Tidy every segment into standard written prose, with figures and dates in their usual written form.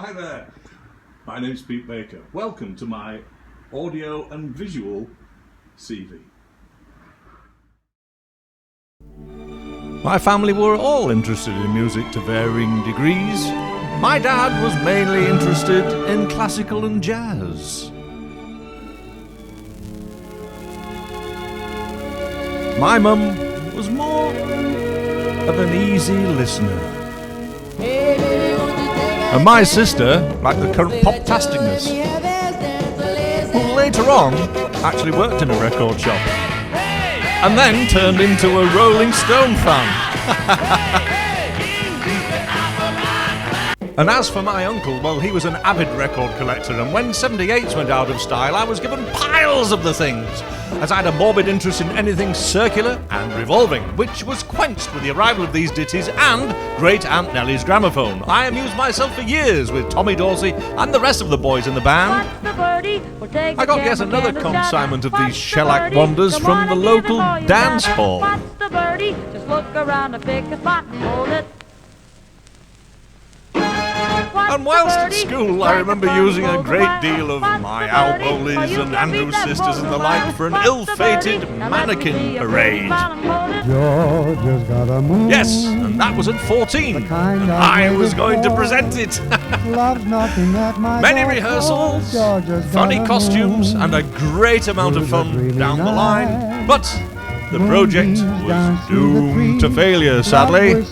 Hi there, my name's Pete Baker. Welcome to my audio and visual CV. My family were all interested in music to varying degrees. My dad was mainly interested in classical and jazz. My mum was more of an easy listener. And my sister liked the current pop-tasticness, who later on actually worked in a record shop, and then turned into a Rolling Stone fan. And as for my uncle, well, he was an avid record collector, and when 78s went out of style, I was given piles of the things, as I had a morbid interest in anything circular and revolving, which was quenched with the arrival of these ditties and Great Aunt Nellie's gramophone. I amused myself for years with Tommy Dorsey and the rest of the boys in the band. I got yet another consignment of these shellac wonders from the local dance hall. Just look around and pick a spot and hold it. And whilst at school, I remember using a great deal of my Al Bowleys and Andrew Sisters and the like for an ill-fated mannequin parade. Yes, and that was at 14, and I was going to present it. Many rehearsals, funny costumes, and a great amount of fun down the line, but the project was doomed to failure, sadly.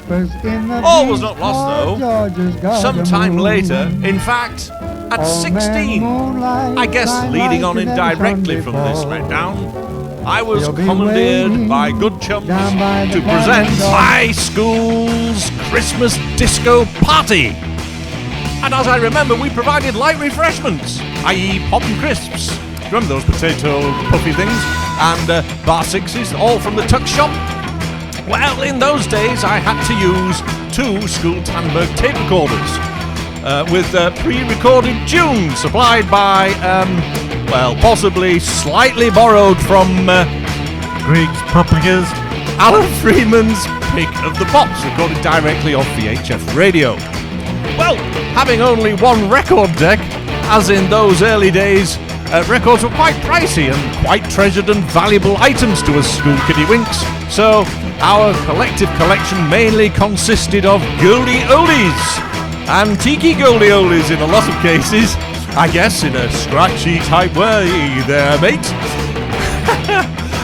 All was not lost, though. Sometime later, in fact, at 16, I guess leading on indirectly from this letdown, I was commandeered by good chums to present my school's Christmas disco party. And as I remember, we provided light refreshments, i.e. pop and crisps. Remember those potato puffy things? And bar sixes, all from the tuck shop? Well, in those days I had to use 2 school Tandberg tape recorders with pre-recorded tunes supplied by, possibly slightly borrowed from Greg's Paprikas, Alan Freeman's Pick of the Pops, recorded directly off VHF radio. Well, having only one record deck, as in those early days, records were quite pricey and quite treasured and valuable items to us school kiddywinks, so our collective collection mainly consisted of goldie oldies, antique goldie oldies in a lot of cases, I guess in a scratchy type way there, mate.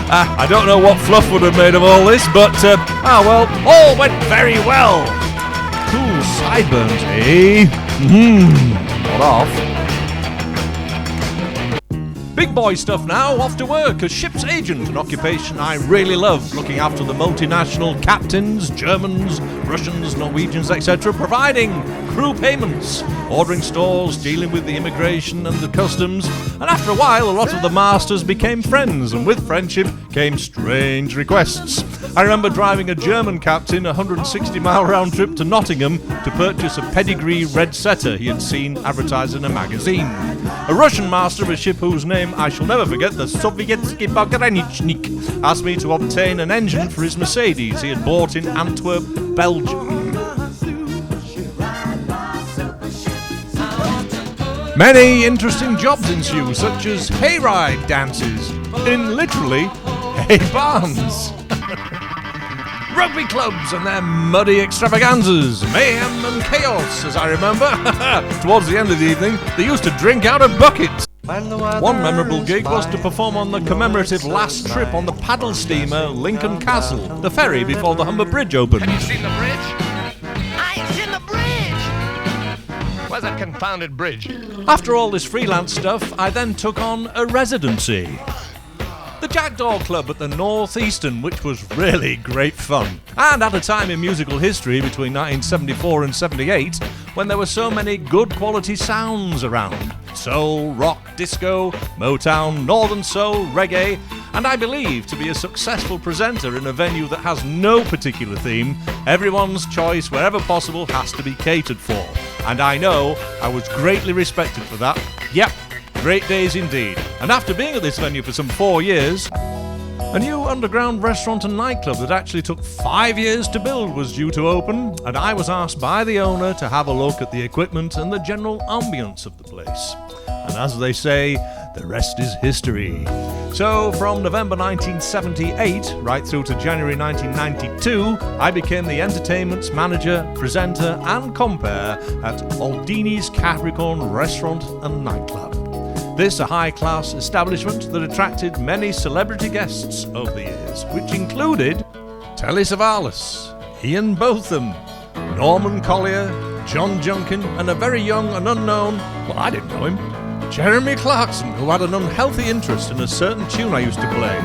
I don't know what Fluff would have made of all this, but, all went very well. Cool sideburns, eh? Not off. Big boy stuff now, off to work as ship's agent, an occupation I really love, looking after the multinational captains, Germans, Russians, Norwegians, etc., providing crew payments, ordering stores, dealing with the immigration and the customs, and after a while a lot of the masters became friends, and with friendship came strange requests. I remember driving a German captain a 160-mile round trip to Nottingham to purchase a pedigree red setter he had seen advertised in a magazine. A Russian master of a ship whose name I shall never forget, the Sovietsky Pogranichnik, asked me to obtain an engine for his Mercedes he had bought in Antwerp, Belgium. Many interesting jobs ensue, such as hayride dances in literally hay barns. Rugby clubs and their muddy extravaganzas, mayhem and chaos, as I remember. Towards the end of the evening, they used to drink out of buckets. One memorable gig was to perform on the commemorative last trip on the paddle steamer Lincoln Castle, the ferry before the Humber Bridge opened. Have you seen the bridge? I ain't seen the bridge! Where's that confounded bridge? After all this freelance stuff, I then took on a residency. The Jackdaw Club at the North Eastern, which was really great fun. And at a time in musical history between 1974 and 78, when there were so many good quality sounds around. Soul, rock, disco, Motown, Northern Soul, reggae, and I believe to be a successful presenter in a venue that has no particular theme, everyone's choice wherever possible has to be catered for. And I know I was greatly respected for that. Yep. Great days indeed. And after being at this venue for some 4 years, A new underground restaurant and nightclub that actually took 5 years to build was due to open, and I was asked by the owner to have a look at the equipment and the general ambience of the place. And as they say, the rest is history. So from November 1978 right through to January 1992, I became the entertainment's manager, presenter and compere at Aldini's Capricorn Restaurant and Nightclub. This a high-class establishment that attracted many celebrity guests over the years, which included Telly Savalas, Ian Botham, Norman Collier, John Junkin, and a very young and unknown, well, I didn't know him, Jeremy Clarkson, who had an unhealthy interest in a certain tune I used to play.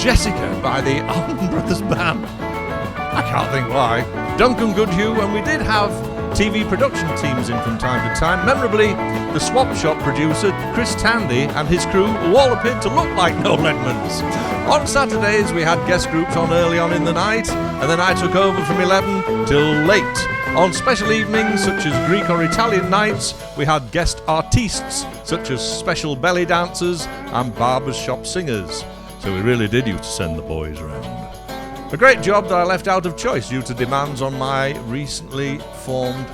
Jessica by the Allman Brothers Band. I can't think why. Duncan Goodhue, and we did have TV production teams in from time to time. Memorably, the Swap Shop producer, Chris Tandy, and his crew, who all appeared to look like Noel Edmonds. On Saturdays, we had guest groups on early on in the night, and then I took over from 11 till late. On special evenings, such as Greek or Italian nights, we had guest artistes, such as special belly dancers and barber's shop singers. So we really did used to send the boys around. A great job that I left out of choice due to demands on my recently formed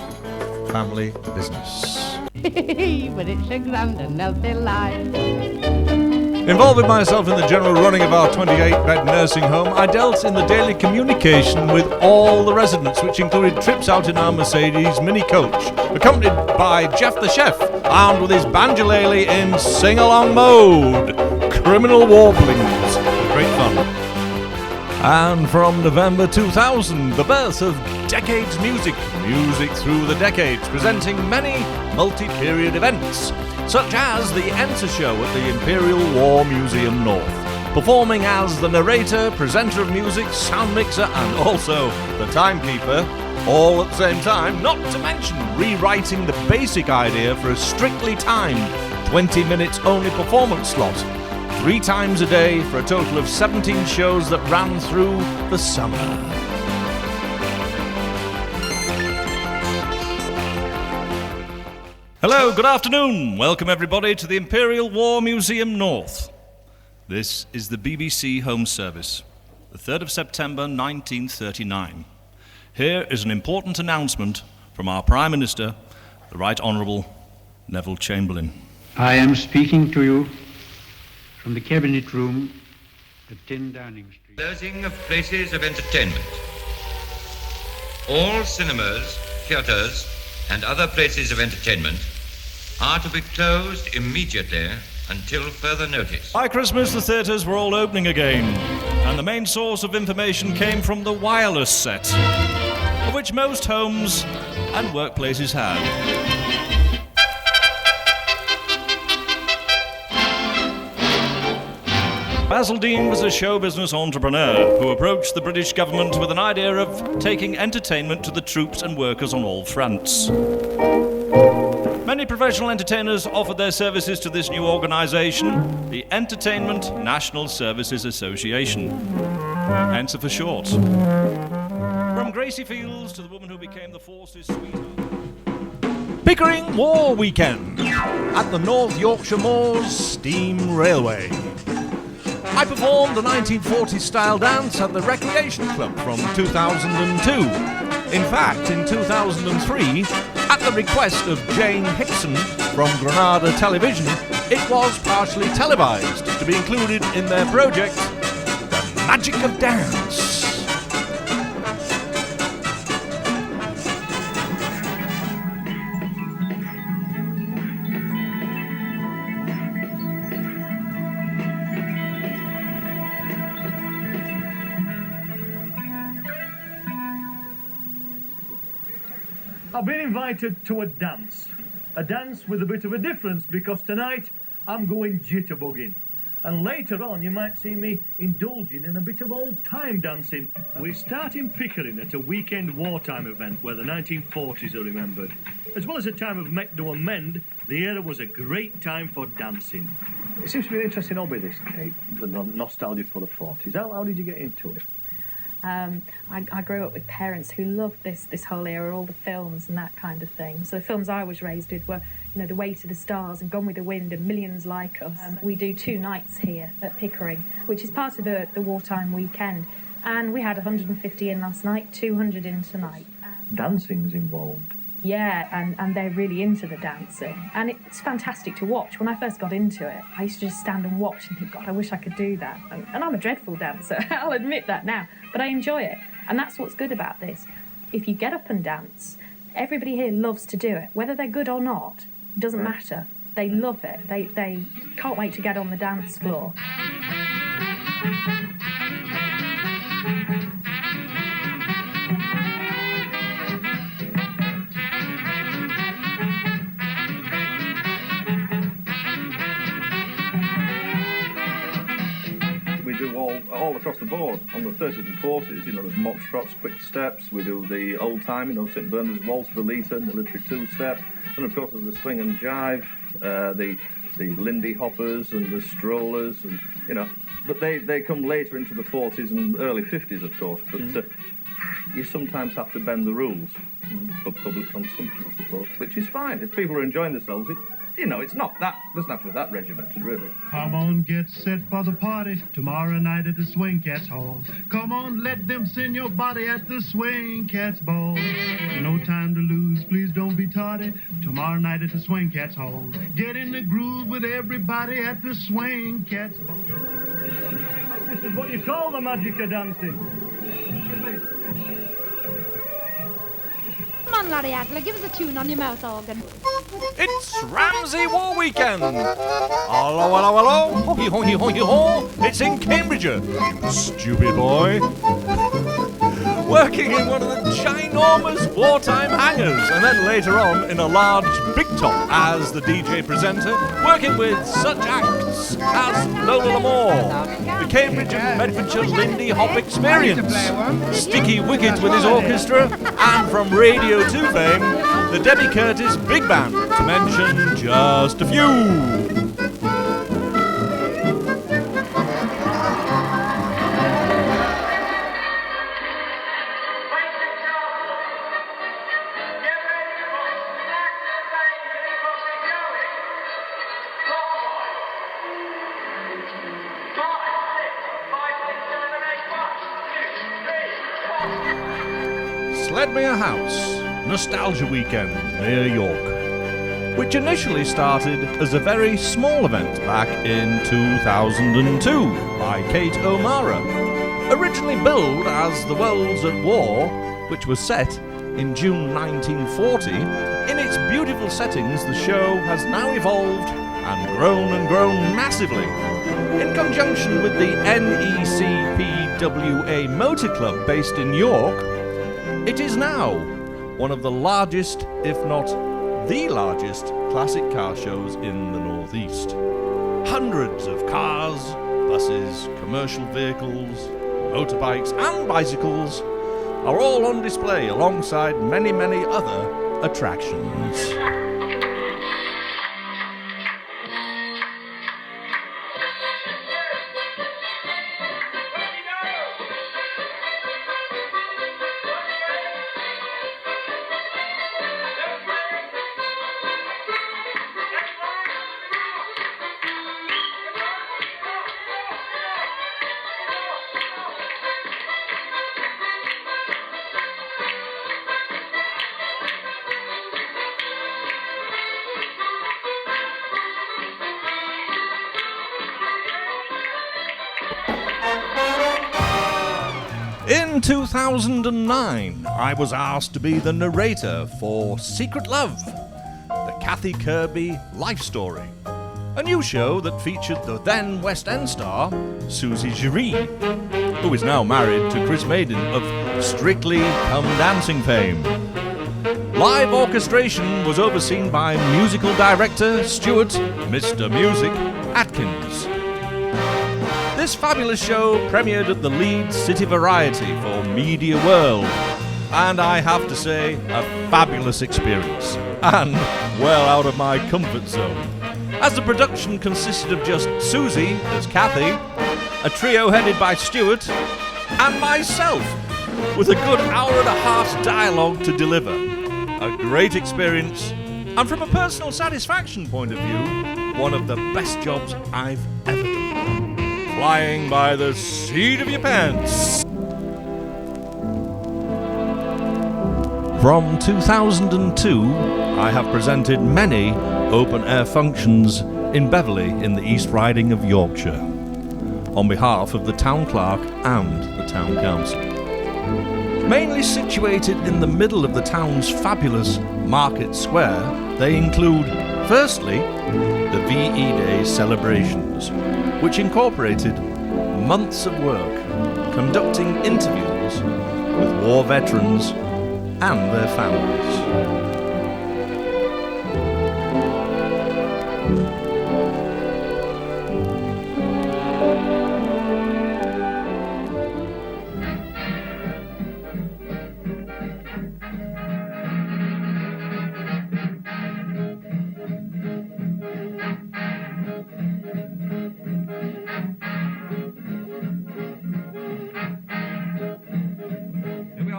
family business. But it's a grand and healthy life. Involving myself in the general running of our 28-bed nursing home, I dealt in the daily communication with all the residents, which included trips out in our Mercedes mini coach, accompanied by Jeff the Chef, armed with his banjolele in sing-along mode. Criminal warblings. Great fun. And from November 2000, the birth of Decades Music, music through the decades, presenting many multi-period events, such as the Enter Show at the Imperial War Museum North, performing as the narrator, presenter of music, sound mixer, and also the timekeeper, all at the same time, not to mention rewriting the basic idea for a strictly timed 20 minutes only performance slot, 3 times a day for a total of 17 shows that ran through the summer. Hello, good afternoon. Welcome everybody to the Imperial War Museum North. This is the BBC Home Service, the 3rd of September 1939. Here is an important announcement from our Prime Minister, the Right Honourable Neville Chamberlain. I am speaking to you from the Cabinet Room at 10 Downing Street. Closing of places of entertainment. All cinemas, theatres, and other places of entertainment are to be closed immediately until further notice. By Christmas, the theatres were all opening again, and the main source of information came from the wireless set, of which most homes and workplaces had. Basil Dean was a show business entrepreneur who approached the British government with an idea of taking entertainment to the troops and workers on all fronts. Many professional entertainers offered their services to this new organisation, the Entertainment National Services Association, hence for short. From Gracie Fields to the woman who became the force's sweetheart. Pickering War Weekend at the North Yorkshire Moors Steam Railway. I performed the 1940s style dance at the Recreation Club from 2002. In fact, in 2003, at the request of Jane Hickson from Granada Television, it was partially televised to be included in their project, The Magic of Dance. I've been invited to a dance with a bit of a difference, because tonight I'm going jitterbugging, and later on you might see me indulging in a bit of old-time dancing. We start in Pickering at a weekend wartime event where the 1940s are remembered. As well as a time of make do and mend, the era was a great time for dancing. It seems to be an interesting hobby, this, Kate, the nostalgia for the 40s. How did you get into it? I grew up with parents who loved this whole era, all the films and that kind of thing. So the films I was raised with were, you know, The Way to the Stars and Gone with the Wind and Millions Like Us. We do 2 nights here at Pickering, which is part of the wartime weekend. And we had 150 in last night, 200 in tonight. Dancing's involved. Yeah, and they're really into the dancing. And it's fantastic to watch. When I first got into it, I used to just stand and watch and think, God, I wish I could do that. And I'm a dreadful dancer, I'll admit that now. But I enjoy it. And that's what's good about this. If you get up and dance, everybody here loves to do it. Whether they're good or not, it doesn't matter. They love it. They can't wait to get on the dance floor. All across the board on the 30s and 40s, you know, there's mock-trots, quick steps, we do the old time, you know, St Bernard's Waltz, Belita, military 2-step, and of course there's the swing and jive, the Lindy hoppers and the strollers, and you know, but they come later into the 40s and early 50s, of course, but you sometimes have to bend the rules for public consumption, I suppose, which is fine. If people are enjoying themselves, you know, it's not that, doesn't have to be that regimented, really. Come on, get set for the party tomorrow night at the Swing Cats Hall. Come on, let them send your body at the Swing Cats Ball. No time to lose, please don't be tardy. Tomorrow night at the Swing Cats Hall. Get in the groove with everybody at the Swing Cats Ball. This is what you call the magic of dancing. Come on, Larry Adler, give us a tune on your mouth organ. It's Ramsey War Weekend! Hello, hello, hello! Ho-hee, ho-hee, ho-hee, ho! It's in Cambridge, you stupid boy! Working in one of the ginormous wartime hangars, and then later on in a large big top as the DJ presenter, working with such acts as Lola Lamore, the Cambridge and Bedfordshire Lindy Hop Experience, Sticky Wicket with his orchestra, and from Radio 2 fame, the Debbie Curtis Big Band, to mention just a few. Sledmere House, Nostalgia Weekend near York, which initially started as a very small event back in 2002 by Kate O'Mara. Originally billed as The World's at War, which was set in June 1940, in its beautiful settings the show has now evolved and grown massively. In conjunction with the NECPWA Motor Club based in York, it is now one of the largest, if not the largest, classic car shows in the Northeast. Hundreds of cars, buses, commercial vehicles, motorbikes and bicycles are all on display alongside many other attractions. In 2009, I was asked to be the narrator for Secret Love, the Kathy Kirby life story, a new show that featured the then West End star, Susie Giry, who is now married to Chris Maiden of Strictly Come Dancing fame. Live orchestration was overseen by musical director Stuart Mr. Music Atkins. This fabulous show premiered at the Leeds City Variety for Media World, and I have to say, a fabulous experience, and well out of my comfort zone, as the production consisted of just Susie as Kathy, a trio headed by Stuart, and myself, with a good hour and a half's dialogue to deliver. A great experience, and from a personal satisfaction point of view, one of the best jobs I've ever done. Flying by the seat of your pants. From 2002, I have presented many open-air functions in Beverley in the East Riding of Yorkshire, on behalf of the Town Clerk and the Town Council. Mainly situated in the middle of the town's fabulous Market Square, they include, firstly, the VE Day celebrations, which incorporated months of work conducting interviews with war veterans and their families.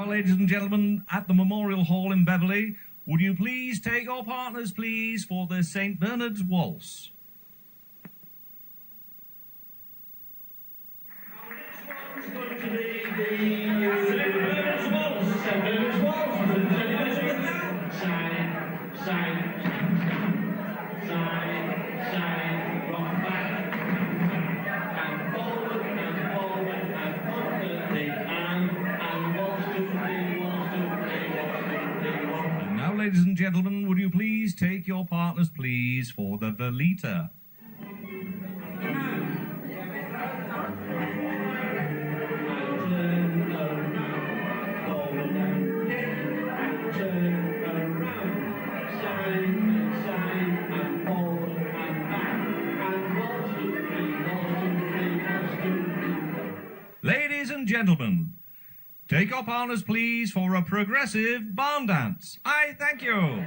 Ladies and gentlemen, at the Memorial Hall in Beverley, would you please take your partners, please, for the St. Bernard's Waltz? Our next one's going to be the St. Bernard's Waltz. St. Bernard's Waltz. Side, side, rock back, and forward, and waltz to And now, ladies and gentlemen, would you please take your partners, please, for the Velita? Ladies and gentlemen, take your partners, please, for a progressive barn dance. I thank you.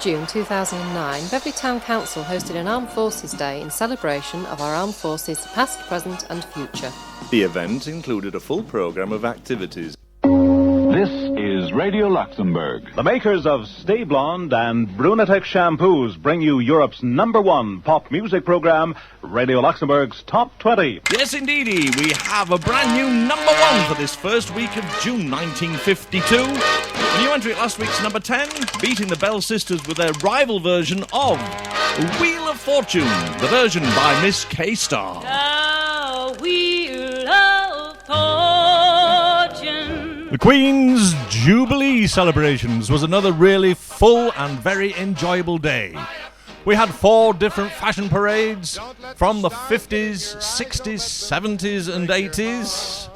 June 2009, Beverley Town Council hosted an Armed Forces Day in celebration of our armed forces past, present and future. The event included a full programme of activities. This is Radio Luxembourg. The makers of Stay Blonde and Brunatec shampoos bring you Europe's #1 pop music program, Radio Luxembourg's Top 20. Yes, indeedy, we have a brand new #1 for this first week of June 1952. A new entry at last week's number 10, beating the Bell Sisters with their rival version of Wheel of Fortune, the version by Miss K-Star. The Wheel of Fortune. The Queen's Jubilee celebrations was another really full and very enjoyable day. We had 4 different fashion parades from the 50s, 60s, 70s and 80s,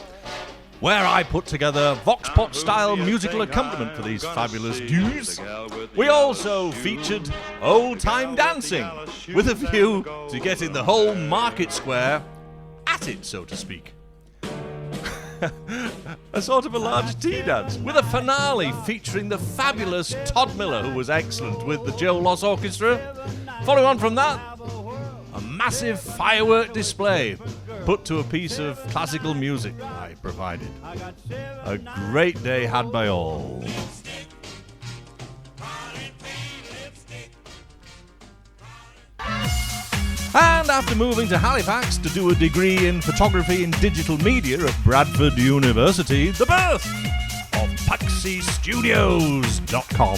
where I put together vox pop style musical accompaniment for these fabulous dudes. We also featured old time dancing, with a view to getting the whole market square at it, so to speak. A sort of a large tea dance, with a finale featuring the fabulous Todd Miller, who was excellent, with the Joe Loss Orchestra. Following on from that, a massive firework display put to a piece of classical music I provided. A great day had by all. after moving to Halifax to do a degree in photography and digital media at Bradford University, the birth of PuxieStudios.com.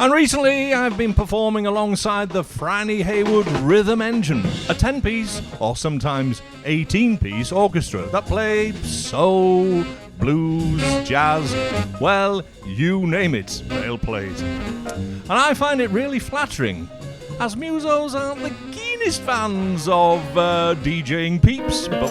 And recently I've been performing alongside the Franny Haywood Rhythm Engine, a 10-piece or sometimes 18-piece orchestra that play soul, blues, jazz, well, you name it, they'll play it. And I find it really flattering, as musos aren't the keenest fans of DJing peeps, but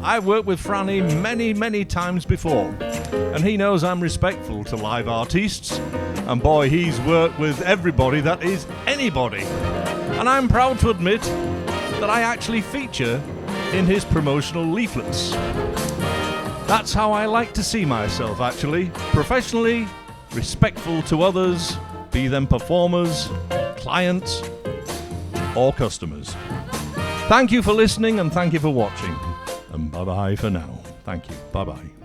I've worked with Franny many times before, and he knows I'm respectful to live artists. And boy, he's worked with everybody that is anybody. And I'm proud to admit that I actually feature in his promotional leaflets. That's how I like to see myself, actually. Professionally, respectful to others, be them performers, clients, or customers. Thank you for listening and thank you for watching. And bye-bye for now. Thank you. Bye-bye.